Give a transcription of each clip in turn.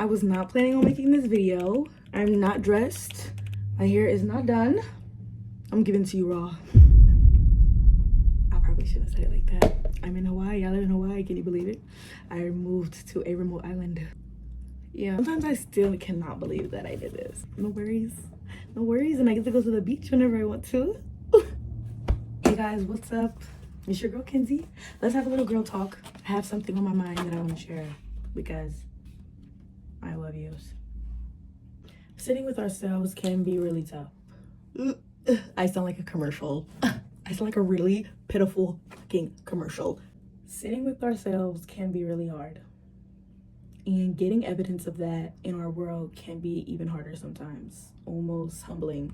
I was not planning on making this video. I'm not dressed. My hair is not done. I'm giving it to you raw. I probably shouldn't have said it like that. I'm in Hawaii. I live in Hawaii. Can you believe it? I moved to a remote island. Yeah, sometimes I still cannot believe that I did this. No worries. No worries. And I get to go to the beach whenever I want to. Hey guys, what's up? It's your girl Kenzie. Let's have a little girl talk. I have something on my mind that I want to share because I love yous. Sitting with ourselves can be really tough. I sound like a commercial. I sound like a really pitiful fucking commercial. Sitting with ourselves can be really hard. And getting evidence of that in our world can be even harder sometimes. Almost humbling,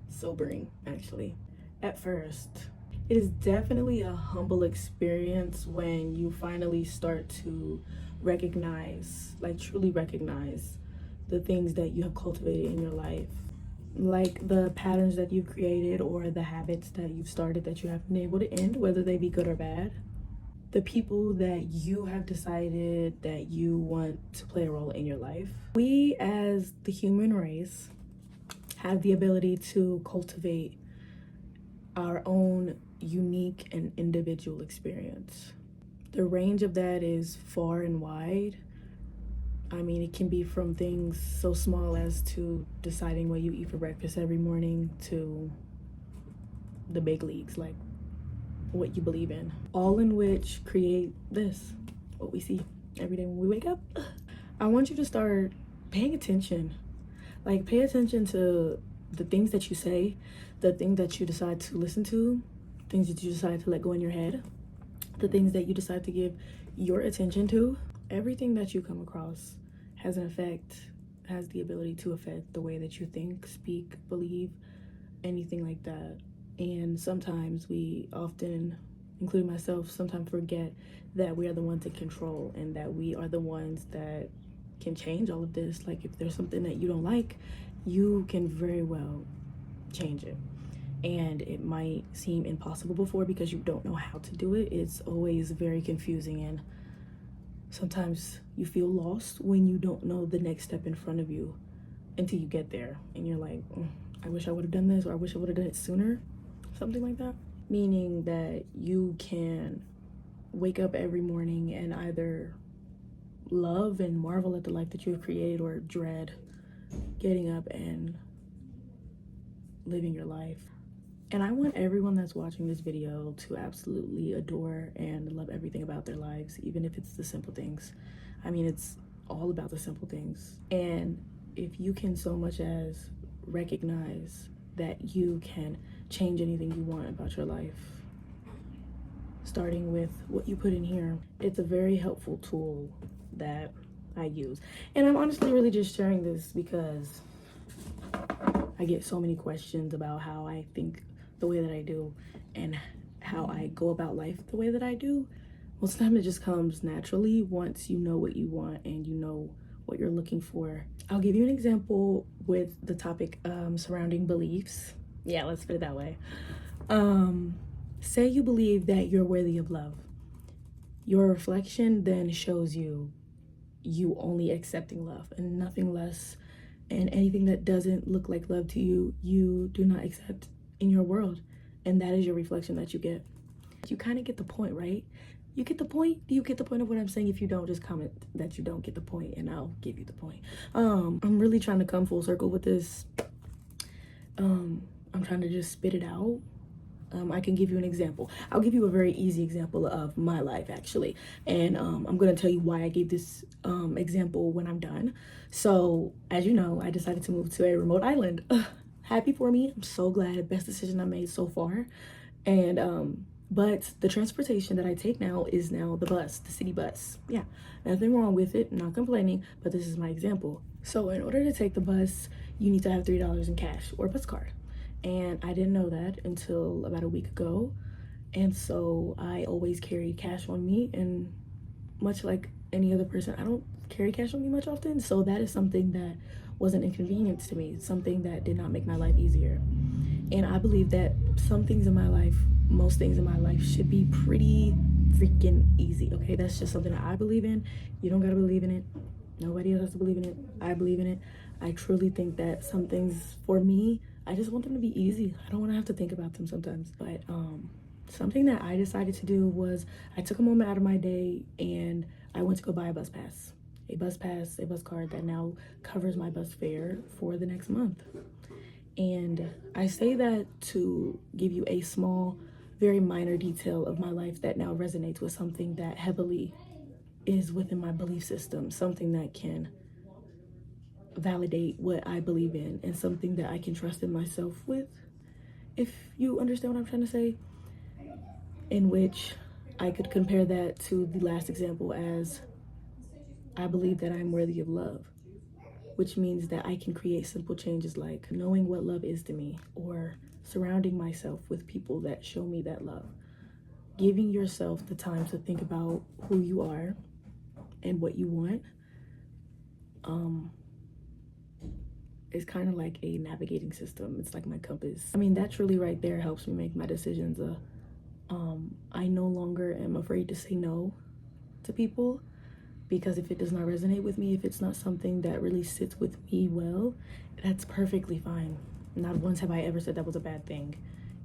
sobering, actually. At first, it is definitely a humble experience when you finally start to recognize, like truly recognize, the things that you have cultivated in your life. Like the patterns that you've created or the habits that you've started that you haven't been able to end, whether they be good or bad. The people that you have decided that you want to play a role in your life. We as the human race have the ability to cultivate our own unique and individual experience. The range of that is far and wide. I mean, it can be from things so small as to deciding what you eat for breakfast every morning to the big leagues, like what you believe in, all in which create this, what we see every day when we wake up. I want you to start paying attention. Like, pay attention to the things that you say, the things that you decide to listen to, things that you decide to let go in your head, the things that you decide to give your attention to. Everything that you come across has an effect, has the ability to affect the way that you think, speak, believe, anything like that. And sometimes we often, including myself, sometimes forget that we are the ones in control and that we are the ones that can change all of this. Like, if there's something that you don't like, you can very well change it. And it might seem impossible before because you don't know how to do it. It's always very confusing, and sometimes you feel lost when you don't know the next step in front of you until you get there. And you're like, I wish I would have done this, or I wish I would have done it sooner. Something like that. Meaning that you can wake up every morning and either love and marvel at the life that you have created, or dread getting up and living your life. And I want everyone that's watching this video to absolutely adore and love everything about their lives, even if it's the simple things. I mean, it's all about the simple things. And if you can so much as recognize that you can change anything you want about your life, starting with what you put in here, it's a very helpful tool that I use. And I'm honestly really just sharing this because I get so many questions about how I think the way that I do and how I go about life the way that I do. Most of the time it just comes naturally once you know what you want and you know what you're looking for. I'll give you an example with the topic surrounding beliefs. Yeah, let's put it that way. Say you believe that you're worthy of love. Your reflection then shows you only accepting love and nothing less, and anything that doesn't look like love to you, you do not accept in your world. And that is your reflection that you get. You kind of get the point, right? You get the point? Do you get the point of what I'm saying? If you don't, just comment that you don't get the point and I'll give you the point. I'm really trying to come full circle with this. I'm trying to just spit it out. I can give you an example. I'll give you a very easy example of my life, actually. And I'm going to tell you why I gave this example when I'm done. So, as you know, I decided to move to a remote island. Happy for me. I'm so glad. Best decision I made so far. And but the transportation that I take now is now the bus, the city bus. Yeah, nothing wrong with it. Not complaining, but this is my example. So in order to take the bus, you need to have $3 in cash or a bus card. And I didn't know that until about a week ago. And so I always carried cash on me, and much like any other person, I don't carry cash on me much often. So that is something that was an inconvenience to me, something that did not make my life easier. And I believe that some things in my life, most things in my life, should be pretty freaking easy, okay? That's just something that I believe in. You don't gotta believe in it. Nobody else has to believe in it. I believe in it. I truly think that some things for me, I just want them to be easy. I don't want to have to think about them sometimes. But something that I decided to do was I took a moment out of my day and I went to go buy a bus pass. A bus pass, a bus card that now covers my bus fare for the next month. And I say that to give you a small, very minor detail of my life that now resonates with something that heavily is within my belief system, something that can validate what I believe in and something that I can trust in myself with, if you understand what I'm trying to say, in which I could compare that to the last example as I believe that I'm worthy of love, which means that I can create simple changes like knowing what love is to me or surrounding myself with people that show me that love. Giving yourself the time to think about who you are and what you want is kind of like a navigating system. It's like my compass. I mean, that truly right there helps me make my decisions. I no longer am afraid to say no to people, because if it does not resonate with me, if it's not something that really sits with me well, that's perfectly fine. Not once have I ever said that was a bad thing.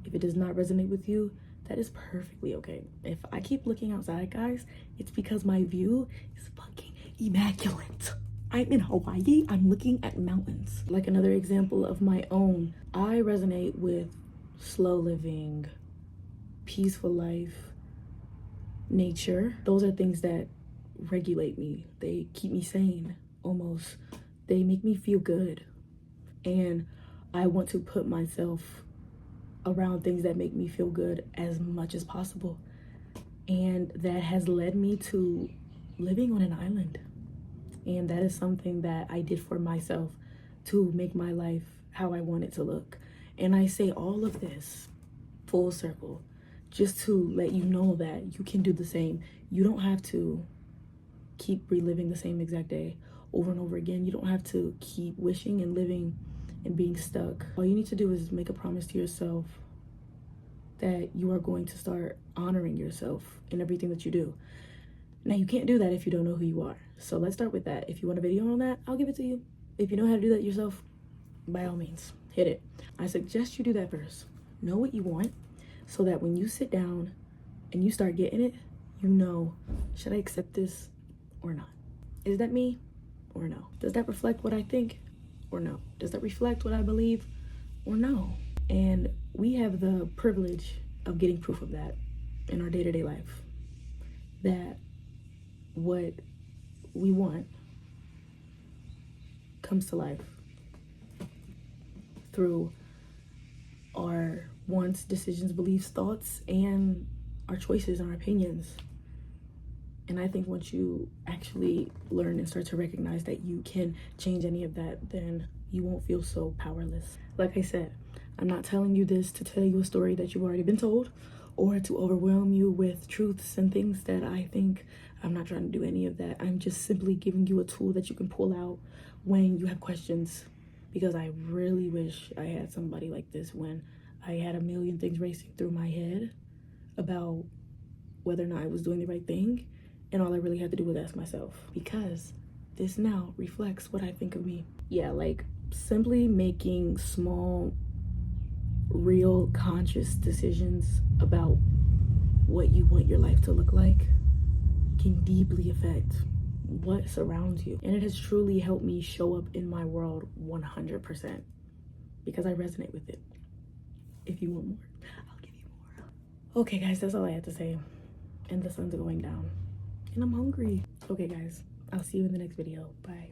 If it does not resonate with you, that is perfectly okay. If I keep looking outside, guys, it's because my view is fucking immaculate. I'm in Hawaii, I'm looking at mountains. Like another example of my own, I resonate with slow living, peaceful life, nature. Those are things that regulate me. They keep me sane almost. They make me feel good. And I want to put myself around things that make me feel good as much as possible. And that has led me to living on an island. And that is something that I did for myself to make my life how I want it to look. And I say all of this full circle just to let you know that you can do the same. You don't have to keep reliving the same exact day over and over again. You don't have to keep wishing and living and being stuck. All you need to do is make a promise to yourself that you are going to start honoring yourself in everything that you do. Now, you can't do that if you don't know who you are. So let's start with that. If you want a video on that, I'll give it to you. If you know how to do that yourself, by all means, hit it. I suggest you do that first. Know what you want so that when you sit down and you start getting it, you know, should I accept this or not? Is that me or no? Does that reflect what I think or no? Does that reflect what I believe or no? And we have the privilege of getting proof of that in our day-to-day life, that what we want comes to life through our wants, decisions, beliefs, thoughts, and our choices and our opinions. And I think once you actually learn and start to recognize that you can change any of that, then you won't feel so powerless. Like I said, I'm not telling you this to tell you a story that you've already been told or to overwhelm you with truths and things that I think. I'm not trying to do any of that. I'm just simply giving you a tool that you can pull out when you have questions, because I really wish I had somebody like this when I had a million things racing through my head about whether or not I was doing the right thing. And all I really had to do was ask myself, because this now reflects what I think of me. Yeah, like simply making small, real, conscious decisions about what you want your life to look like can deeply affect what surrounds you. And it has truly helped me show up in my world 100% because I resonate with it. If you want more, I'll give you more. Okay, guys, that's all I had to say. And the sun's going down. And I'm hungry. Okay, guys, I'll see you in the next video. Bye.